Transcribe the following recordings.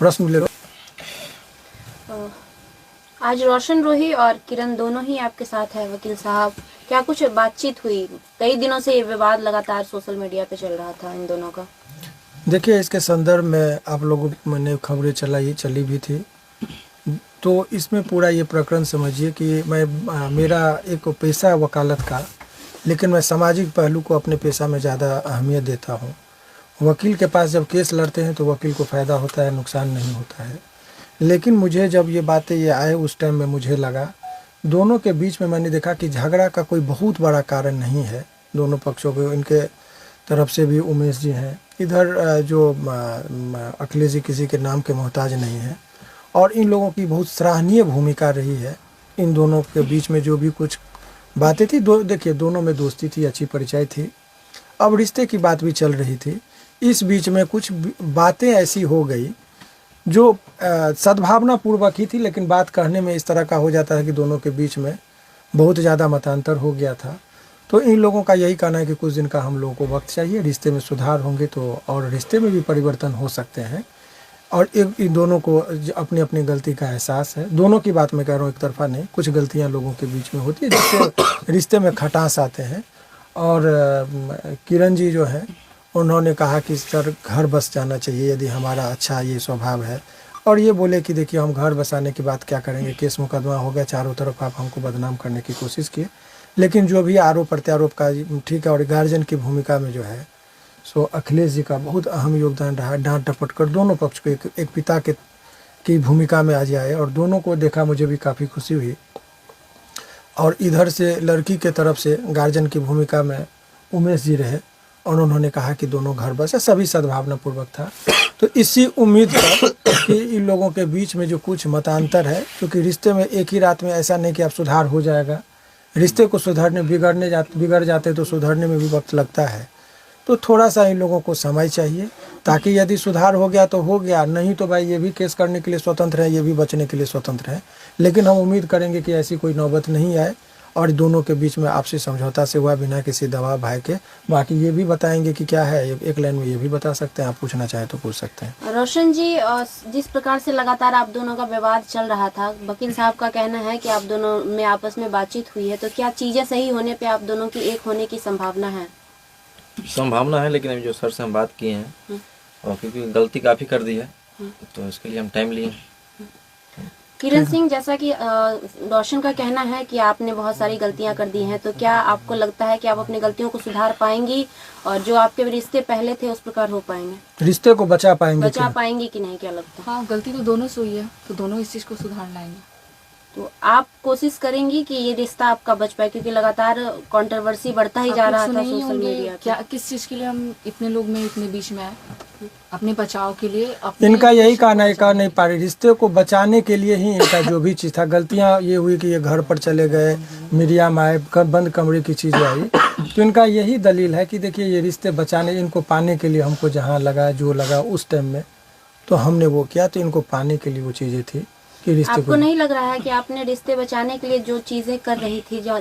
प्रश्न ले लो। आज रोशन रोही और किरण दोनों ही आपके साथ है वकील साहब, क्या कुछ बातचीत हुई? कई दिनों से ये विवाद लगातार सोशल मीडिया पे चल रहा था इन दोनों का। देखिए, इसके संदर्भ में आप लोगों मैंने खबरें चली भी थी, तो इसमें पूरा ये प्रकरण समझिए कि मेरा एक पेशा वकालत का, लेकिन मैं सामाजिक पहलू को अपने पेशा में ज़्यादा अहमियत देता हूँ। वकील के पास जब केस लड़ते हैं तो वकील को फ़ायदा होता है, नुकसान नहीं होता है। लेकिन मुझे जब ये बातें ये आए उस टाइम में मुझे लगा, दोनों के बीच में मैंने देखा कि झगड़ा का कोई बहुत बड़ा कारण नहीं है। दोनों पक्षों को, इनके तरफ से भी उमेश जी हैं, इधर जो अखिलेश जी किसी के नाम के मोहताज नहीं है, और इन लोगों की बहुत सराहनीय भूमिका रही है। इन दोनों के बीच में जो भी कुछ बातें थी, देखिए दोनों में दोस्ती थी, अच्छी परिचय थी, अब रिश्ते की बात भी चल रही थी। इस बीच में कुछ बातें ऐसी हो गई जो सद्भावना पूर्वक ही थी, लेकिन बात कहने में इस तरह का हो जाता है कि दोनों के बीच में बहुत ज़्यादा मतांतर हो गया था। तो इन लोगों का यही कहना है कि कुछ दिन का हम लोगों को वक्त चाहिए, रिश्ते में सुधार होंगे तो, और रिश्ते में भी परिवर्तन हो सकते हैं। और इन दोनों को अपनी अपनी गलती का एहसास है। दोनों की बात मैं कह रहा हूँ, एक तरफा नहीं, कुछ गलतियाँ लोगों के बीच में होती है जिससे रिश्ते में खटास आते हैं। और किरण जी जो हैं, उन्होंने कहा कि सर घर बस जाना चाहिए यदि हमारा अच्छा ये स्वभाव है, और ये बोले कि देखिए हम घर बसाने की बात क्या करेंगे, केस मुकदमा हो गया, चारों तरफ आप हमको बदनाम करने की कोशिश किए। लेकिन जो भी आरोप प्रत्यारोप का ठीक है, और गार्जियन की भूमिका में जो है सो अखिलेश जी का बहुत अहम योगदान रहा। डांट डपट कर दोनों पक्ष को एक पिता की भूमिका में आज आए, और दोनों को देखा मुझे भी काफ़ी खुशी हुई। और इधर से लड़की के तरफ से गार्जियन की भूमिका में उमेश जी रहे, और उन्होंने कहा कि दोनों घर बस है, सभी सद्भावना पूर्वक था। तो इसी उम्मीद पर कि इन लोगों के बीच में जो कुछ मतांतर है, क्योंकि रिश्ते में एक ही रात में ऐसा नहीं कि आप सुधार हो जाएगा, रिश्ते को सुधारने बिगड़ जाते तो सुधरने में भी वक्त लगता है। तो थोड़ा सा इन लोगों को समय चाहिए, ताकि यदि सुधार हो गया तो हो गया, नहीं तो भाई ये भी केस करने के लिए स्वतंत्र है, ये भी बचने के लिए स्वतंत्र है। लेकिन हम उम्मीद करेंगे कि ऐसी कोई नौबत नहीं आए, और दोनों के बीच में आपसी समझौता से हुआ, बिना किसी दबाव भय के। बाकी ये भी बताएंगे कि क्या है, एक लाइन में ये भी बता सकते हैं, आप पूछना चाहें तो पूछ सकते हैं। रोशन जी, जिस प्रकार से लगातार आप दोनों का विवाद चल रहा था, वकील साहब का कहना है कि आप दोनों में आपस में बातचीत हुई है, तो क्या चीजें सही होने पे आप दोनों की एक होने की संभावना है? संभावना है, लेकिन अभी जो सर से हम बात किए हैं, और क्योंकि गलती काफ़ी कर दी है, तो इसके लिए हम टाइम लिए। किरण सिंह, जैसा कि रोशन का कहना है कि आपने बहुत सारी गलतियां कर दी हैं, तो क्या आपको लगता है कि आप अपनी गलतियों को सुधार पाएंगी, और जो आपके रिश्ते पहले थे उस प्रकार हो पाएंगे, रिश्ते को बचा पाएंगे कि नहीं, क्या लगता है? हाँ, गलती तो दोनों से हुई है, तो दोनों इस चीज को सुधार लाएंगे। तो आप कोशिश करेंगी कि ये रिश्ता आपका बच पाए, क्योंकि लगातार कंट्रोवर्सी बढ़ता ही जा रहा था सोशल मीडिया पे। क्या किस चीज के लिए हम इतने लोग में इतने बीच में आए? अपने बचाव के लिए। इनका यही कहना है, कह नहीं पा रही, रिश्ते को बचाने के लिए ही इनका जो भी चीज़ था। गलतियां ये हुई कि ये घर पर चले गए, मीडिया में आए, बंद कमरे की चीज़ें आई, तो इनका यही दलील है कि देखिए ये रिश्ते बचाने, इनको पाने के लिए हमको जहाँ लगा जो लगा उस टाइम में, तो हमने वो किया, तो इनको पाने के लिए वो चीज़ें थी कि रिश्ते आपको नहीं लग रहा है कि आपने रिश्ते बचाने के लिए जो चीजें कर रही थी, जो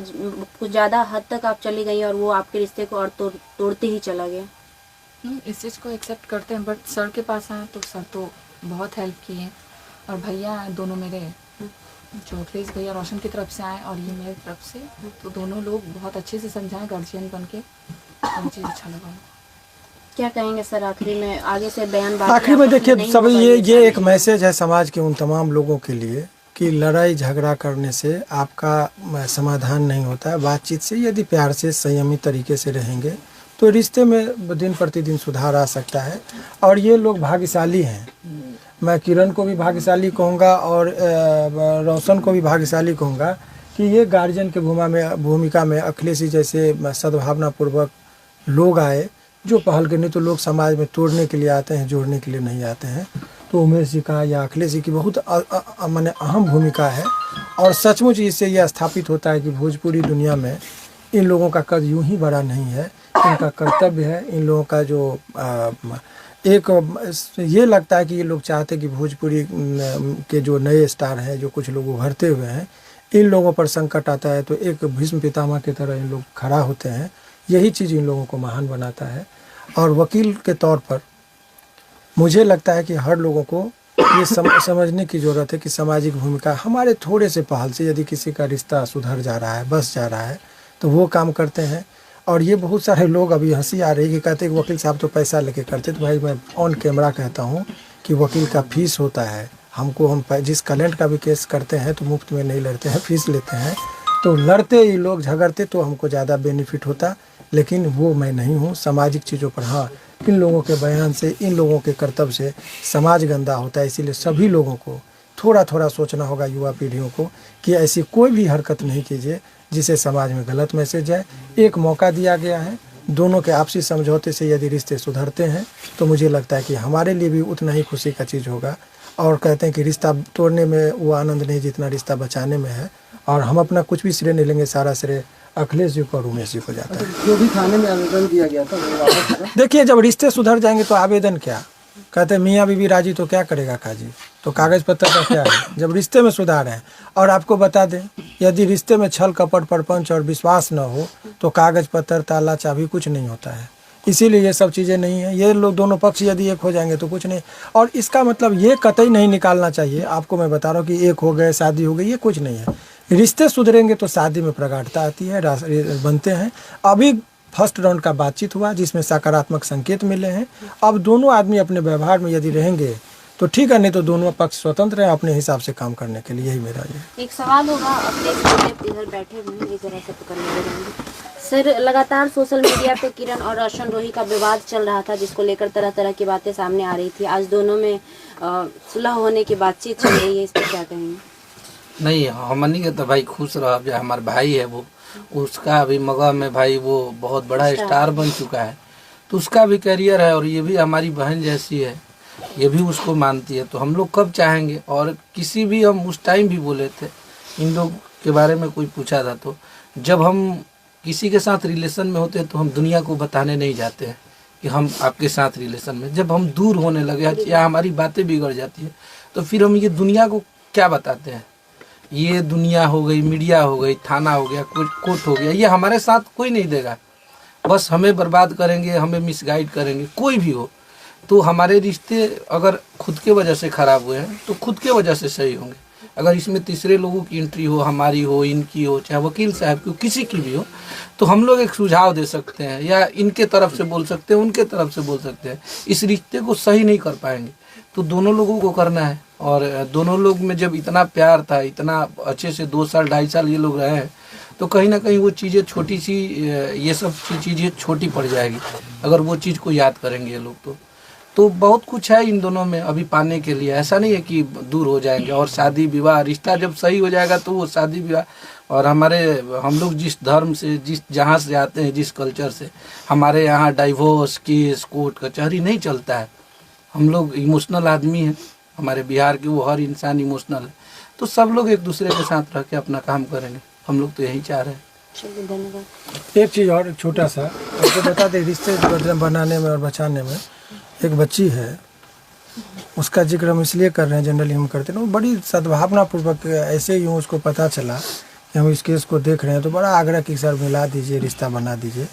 कुछ ज्यादा हद तक आप चली गई और वो आपके रिश्ते को और तोड़ते ही चला गया? इस चीज़ को एक्सेप्ट करते हैं, बट सर के पास आए तो सर तो बहुत हेल्प किए, और भैया दोनों मेरे, जो अखिलेश भैया रोशन की तरफ से आए और ये मेरी तरफ से, तो दोनों लोग बहुत अच्छे से समझाएं गार्जियन बन के, और चीज़ अच्छा लगा। क्या कहेंगे सर आखिरी में? आगे से बयान आखिरी में देखिए सब ये एक मैसेज है समाज के उन तमाम लोगों के लिए कि लड़ाई झगड़ा करने से आपका समाधान नहीं होता है। बातचीत से, यदि प्यार से संयमित तरीके से रहेंगे तो रिश्ते में दिन प्रतिदिन सुधार आ सकता है। और ये लोग भाग्यशाली हैं, मैं किरण को भी भाग्यशाली कहूँगा और रोशन को भी भाग्यशाली कहूँगा कि ये गार्जियन के भूमिका में अखिलेश जी जैसे सद्भावनापूर्वक लोग आए जो पहल के, नहीं तो लोग समाज में तोड़ने के लिए आते हैं, जोड़ने के लिए नहीं आते हैं। तो उमेश जी का या अखिलेश जी की बहुत माने अहम भूमिका है, और सचमुच इससे यह स्थापित होता है कि भोजपुरी दुनिया में इन लोगों का कद यूं ही बड़ा नहीं है, इनका कर्तव्य है। इन लोगों का जो एक ये लगता है कि ये लोग चाहते कि भोजपुरी के जो नए स्टार हैं, जो कुछ लोग उभरते हुए हैं, इन लोगों पर संकट आता है तो एक भीष्म पितामह की तरह इन लोग खड़ा होते हैं। यही चीज़ इन लोगों को महान बनाता है। और वकील के तौर पर मुझे लगता है कि हर लोगों को ये समझने की ज़रूरत है कि सामाजिक भूमिका हमारे थोड़े से पहल से यदि किसी का रिश्ता सुधर जा रहा है, बस जा रहा है, तो वो काम करते हैं। और ये बहुत सारे लोग अभी हंसी आ रही है कि कहते हैं कि वकील साहब तो पैसा लेके करते। तो भाई मैं ऑन कैमरा कहता हूँ कि वकील का फीस होता है। हमको हम जिस क्लाइंट का भी केस करते हैं तो मुफ्त में नहीं लड़ते हैं, फीस लेते हैं। तो लड़ते ही लोग झगड़ते तो हमको ज़्यादा बेनिफिट होता, लेकिन वो मैं नहीं हूँ। सामाजिक चीज़ों पर हाँ, इन लोगों के बयान से, इन लोगों के कर्तव्य से समाज गंदा होता है। इसीलिए सभी लोगों को थोड़ा थोड़ा सोचना होगा, युवा पीढ़ियों को, कि ऐसी कोई भी हरकत नहीं कीजिए जिसे समाज में गलत मैसेज जाए। एक मौका दिया गया है, दोनों के आपसी समझौते से यदि रिश्ते सुधरते हैं तो मुझे लगता है कि हमारे लिए भी उतना ही खुशी का चीज़ होगा। और कहते हैं कि रिश्ता तोड़ने में वो आनंद नहीं जितना रिश्ता बचाने में है। और हम अपना कुछ भी श्रेय नहीं लेंगे, सारा श्रेय अखिलेश जी को और उमेश जी को जाता है। जो भी थाने में आवेदन दिया गया था वो वापस करा? देखिए, जब रिश्ते सुधर जाएंगे तो आवेदन क्या, कहते हैं मियाँ बीवी राजी तो क्या करेगा काजी, तो कागज पत्तर का क्या है जब रिश्ते में सुधार है। और आपको बता दें, यदि रिश्ते में छल कपट परपंच और विश्वास न हो तो कागज पत्तर ताला चाबी कुछ नहीं होता है। इसीलिए ये सब चीज़ें नहीं है। ये लोग दोनों पक्ष यदि एक हो जाएंगे तो कुछ नहीं। और इसका मतलब ये कतई नहीं निकालना चाहिए, आपको मैं बता रहा हूँ कि एक हो गए शादी हो गई, ये कुछ नहीं है। रिश्ते सुधरेंगे तो शादी में प्रगाढ़ता आती है, बनते हैं। अभी फर्स्ट राउंड का बातचीत हुआ जिसमें सकारात्मक संकेत मिले हैं। अब दोनों आदमी अपने व्यवहार में यदि रहेंगे तो ठीक है, नहीं तो दोनों पक्ष स्वतंत्र हैं अपने हिसाब से काम करने के लिए। यही मेरा ये एक सवाल होगा, अपने इधर बैठे हुए हैं, जरा सा पकड़ने देंगे सर। लगातार सोशल मीडिया पे किरण और रोशन रोही का विवाद चल रहा था, जिसको लेकर तरह तरह की बातें सामने आ रही थी। आज दोनों में सुलह होने की बातचीत चल रही है, इस पर क्या कहेंगे? नहीं, हमनी के तो भाई खुश रहा। जो हमारा भाई है वो, उसका अभी मगह में भाई वो बहुत बड़ा स्टार बन चुका है, तो उसका भी करियर है। और ये भी हमारी बहन जैसी है, ये भी उसको मानती है। तो हम लोग कब चाहेंगे, और किसी भी हम उस टाइम भी बोले थे इन लोग के बारे में, कोई पूछा था तो जब हम किसी के साथ रिलेशन में होते हैं तो हम दुनिया को बताने नहीं जाते हैं कि हम आपके साथ रिलेशन में। जब हम दूर होने लगे या हमारी बातें बिगड़ जाती है तो फिर हम ये दुनिया को क्या बताते हैं। ये दुनिया हो गई, मीडिया हो गई, थाना हो गया, कोर्ट हो गया, ये हमारे साथ कोई नहीं देगा। बस हमें बर्बाद करेंगे, हमें मिसगाइड करेंगे। कोई भी हो तो हमारे रिश्ते अगर खुद के वजह से खराब हुए हैं तो खुद के वजह से सही होंगे। अगर इसमें तीसरे लोगों की एंट्री हो, हमारी हो, इनकी हो, चाहे वकील साहब की, किसी की भी हो, तो हम लोग एक सुझाव दे सकते हैं, या इनके तरफ से बोल सकते हैं, उनके तरफ से बोल सकते हैं। इस रिश्ते को सही नहीं कर पाएंगे तो दोनों लोगों को करना है। और दोनों लोग में जब इतना प्यार था, इतना अच्छे से 2 साल 2.5 साल ये लोग रहे हैं, तो कहीं ना कहीं वो चीज़ें छोटी सी, ये सब चीज़ें छोटी पड़ जाएगी अगर वो चीज़ को याद करेंगे ये लोग। तो बहुत कुछ है इन दोनों में अभी पाने के लिए। ऐसा नहीं है कि दूर हो जाएंगे। और शादी विवाह, रिश्ता जब सही हो जाएगा तो वो शादी विवाह, और हम लोग जिस धर्म से, जहाँ से आते हैं, जिस कल्चर से, हमारे यहाँ डाइवोर्स केस, कोर्ट कचहरी नहीं चलता है। हम लोग इमोशनल आदमी हैं, हमारे बिहार के वो हर इंसान इमोशनल है। तो सब लोग एक दूसरे के साथ रह के अपना काम करेंगे, हम लोग तो यही चाह रहे हैं। चलिए, धन्यवाद। एक चीज़ और छोटा सा आपको बता दें, रिश्ते बनाने में और बचाने में एक बच्ची है, उसका जिक्र हम इसलिए कर रहे हैं, जनरली हम करते हैं, वो बड़ी सद्भावना पूर्वक, ऐसे ही उसको पता चला कि हम इस केस को देख रहे हैं तो बड़ा आग्रह कि सर मिला दीजिए, रिश्ता बना दीजिए।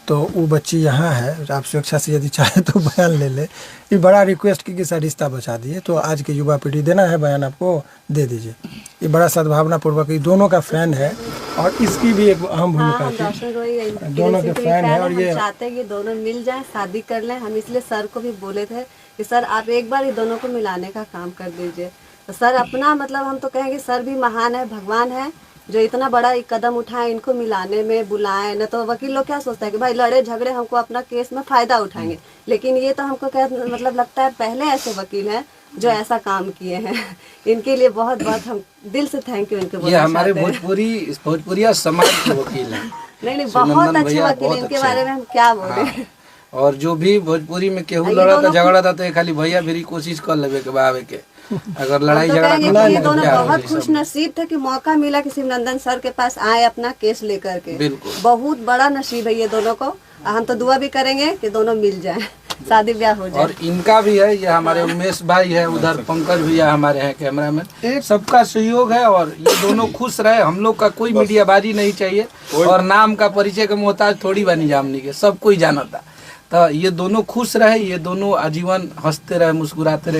तो वो बच्ची यहाँ है, आप स्वेच्छा से यदि चाहे तो बयान ले ले। ये बड़ा रिक्वेस्ट की कि सर रिश्ता बचा दिए। तो आज की युवा पीढ़ी देना है बयान, आपको दे दीजिए। ये बड़ा सद्भावना पूर्वक, ये दोनों का फैन है और इसकी भी एक अहम भूमिका थी। दोनों के फैन है और ये चाहते हैं कि दोनों मिल जाएं, शादी कर लें। हम इसलिए सर को भी बोले थे कि सर आप एक बार ये दोनों को मिलाने का काम कर दीजिए। तो सर अपना मतलब हम तो कहेंगे सर भी महान है, भगवान है, जो इतना बड़ा एक कदम उठाए, इनको मिलाने में बुलाएं। न तो वकील लोग क्या सोचता है कि भाई लड़े झगड़े हमको अपना केस में फायदा उठाएंगे, लेकिन ये तो हमको क्या मतलब लगता है पहले ऐसे वकील हैं जो ऐसा काम किए हैं। इनके लिए बहुत बहुत हम दिल से थैंक यू इनको। ये हमारे भोजपुरिया समाज के वकील हैं। नहीं, बहुत अच्छे वकील, इनके बारे में हम क्या बोले। और जो भी भोजपुरी में केहू लड़ा था, झगड़ा था, तो खाली भैया मेरी कोशिश कर लेवे के बावे के। अगर लड़ाई झगड़ा ये दोनों बहुत खुश नसीब थे कि मौका मिला कि शिवनंदन सर के पास आए अपना केस लेकर के। बिल्कुल, बहुत बड़ा नसीब है ये दोनों को। हम तो दुआ भी करेंगे कि दोनों मिल जाएं, शादी ब्याह हो जाए। और इनका भी है, ये हमारे उमेश भाई है, उधर पंकज भैया हमारे हैं कैमरा मैन, सबका सहयोग है। और ये दोनों खुश रहे। हम लोग का कोई मीडियाबाजी नहीं चाहिए और नाम का परिचय का मोहताज थोड़ी बनी जामनी के, सब कोई जाना था। तो ये दोनों खुश रहे, ये दोनों आजीवन हंसते रहे, मुस्कुराते रहे।